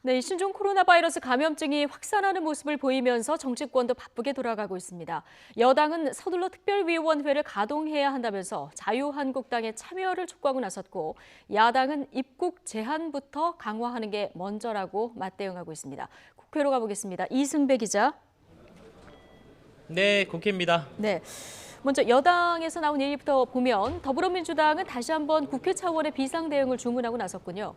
네, 신종 코로나 바이러스 감염증이 확산하는 모습을 보이면서 정치권도 바쁘게 돌아가고 있습니다. 여당은 서둘러 특별위원회를 가동해야 한다면서 자유한국당의 참여를 촉구하고 나섰고, 야당은 입국 제한부터 강화하는 게 먼저라고 맞대응하고 있습니다. 국회로 가보겠습니다. 이승배 기자. 네, 국회입니다. 네. 먼저 여당에서 나온 얘기부터 보면 더불어민주당은 다시 한번 국회 차원의 비상대응을 주문하고 나섰군요.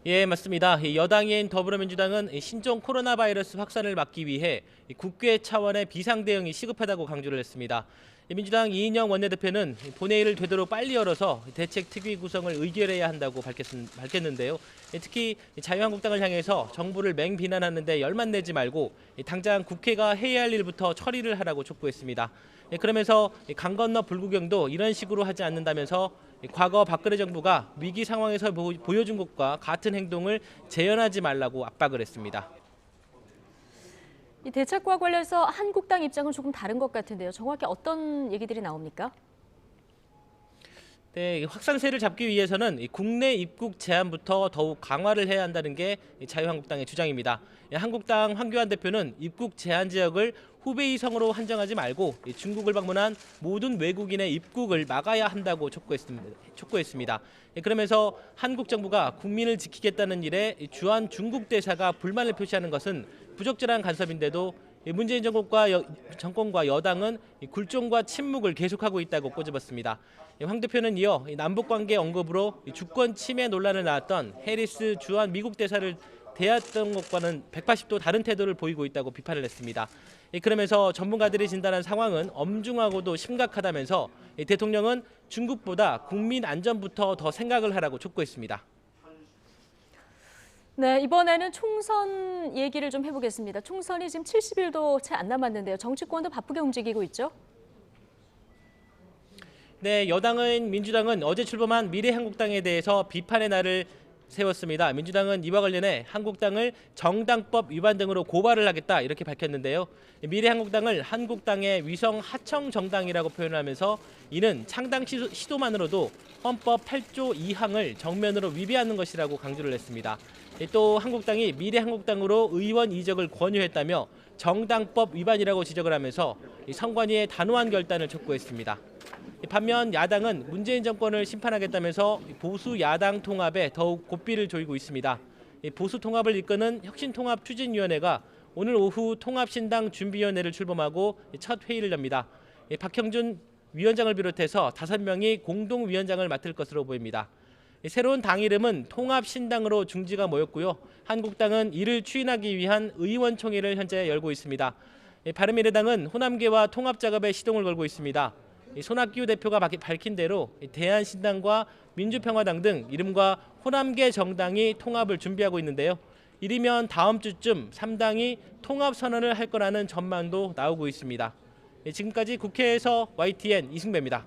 예, 맞습니다. 여당인 더불어민주당은 신종 코로나 바이러스 확산을 막기 위해 국회 차원의 비상 대응이 시급하다고 강조를 했습니다. 민주당 이인영 원내대표는 본회의를 되도록 빨리 열어서 대책 특위 구성을 의결해야 한다고 밝혔는데요. 특히 자유한국당을 향해서 정부를 맹비난하는 데 열만 내지 말고 당장 국회가 해야 할 일부터 처리를 하라고 촉구했습니다. 그러면서 강 건너 불구경도 이런 식으로 하지 않는다면서 과거 박근혜 정부가 위기 상황에서 보여준 것과 같은 행동을 재현하지 말라고 압박을 했습니다. 이 대책과 관련해서 한국당 입장은 조금 다른 것 같은데요. 정확히 어떤 얘기들이 나옵니까? 네, 확산세를 잡기 위해서는 국내 입국 제한부터 더욱 강화를 해야 한다는 게 자유한국당의 주장입니다. 한국당 황교안 대표는 입국 제한 지역을 후베이성으로 한정하지 말고 중국을 방문한 모든 외국인의 입국을 막아야 한다고 촉구했습니다. 그러면서 한국 정부가 국민을 지키겠다는 일에 주한 중국 대사가 불만을 표시하는 것은 부적절한 간섭인데도 문재인 정권과 여당은 굴종과 침묵을 계속하고 있다고 꼬집었습니다. 황 대표는 이어 남북관계 언급으로 주권 침해 논란을 낳았던 해리스 주한 미국 대사를 대했던 것과는 180도 다른 태도를 보이고 있다고 비판을 했습니다. 그러면서 전문가들이 진단한 상황은 엄중하고도 심각하다면서 대통령은 중국보다 국민 안전부터 더 생각을 하라고 촉구했습니다. 네, 이번에는 총선 얘기를 좀 해보겠습니다. 총선이 지금 70일도 채 안 남았는데요. 정치권도 바쁘게 움직이고 있죠? 네, 여당인 민주당은 어제 출범한 미래한국당에 대해서 비판의 날을 세웠습니다. 민주당은 이와 관련해 한국당을 정당법 위반 등으로 고발을 하겠다 이렇게 밝혔는데요. 미래한국당을 한국당의 위성 하청 정당이라고 표현하면서 이는 창당 시도만으로도 헌법 8조 2항을 정면으로 위배하는 것이라고 강조를 했습니다. 또 한국당이 미래한국당으로 의원 이적을 권유했다며 정당법 위반이라고 지적을 하면서 선관위의 단호한 결단을 촉구했습니다. 반면 야당은 문재인 정권을 심판하겠다면서 보수 야당 통합에 더욱 고삐를 조이고 있습니다. 보수 통합을 이끄는 혁신통합추진위원회가 오늘 오후 통합신당 준비위원회를 출범하고 첫 회의를 엽니다. 박형준 위원장을 비롯해서 5명이 공동위원장을 맡을 것으로 보입니다. 새로운 당 이름은 통합신당으로 중지가 모였고요. 한국당은 이를 추인하기 위한 의원총회를 현재 열고 있습니다. 바른미래당은 호남계와 통합 작업에 시동을 걸고 있습니다. 손학규 대표가 밝힌 대로 대한신당과 민주평화당 등 이름과 호남계 정당이 통합을 준비하고 있는데요. 이르면 다음 주쯤 3당이 통합선언을 할 거라는 전망도 나오고 있습니다. 지금까지 국회에서 YTN 이승배입니다.